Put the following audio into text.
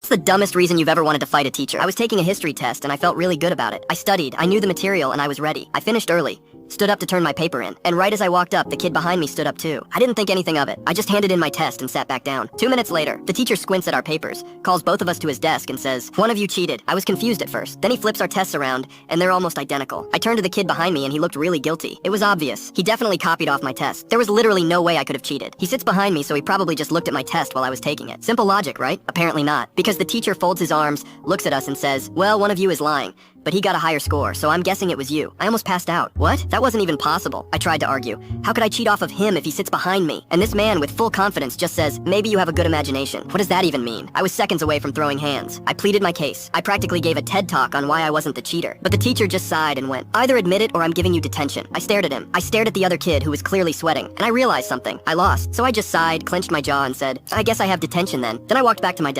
What's the dumbest reason you've ever wanted to fight a teacher? I was taking a history test and I felt really good about it. I studied, I knew the material, and I was ready. I finished early, stood up to turn my paper in, and right as I walked up, the kid behind me stood up too. I didn't think anything of it. I just handed in my test and sat back down. 2 minutes later, the teacher squints at our papers, calls both of us to his desk and says, "One of you cheated." I was confused at first. Then he flips our tests around, and they're almost identical. I turned to the kid behind me and he looked really guilty. It was obvious. He definitely copied off my test. There was literally no way I could have cheated. He sits behind me, so he probably just looked at my test while I was taking it. Simple logic, right? Apparently not. Because the teacher folds his arms, looks at us and says, "Well, one of you is lying. But he got a higher score, so I'm guessing it was you." I almost passed out. What? That wasn't even possible. I tried to argue. How could I cheat off of him if he sits behind me? And this man, with full confidence, just says, "Maybe you have a good imagination." What does that even mean? I was seconds away from throwing hands. I pleaded my case. I practically gave a TED talk on why I wasn't the cheater. But the teacher just sighed and went, "Either admit it or I'm giving you detention." I stared at him. I stared at the other kid who was clearly sweating. And I realized something. I lost. So I just sighed, clenched my jaw, and said, "I guess I have detention then." Then I walked back to my desk.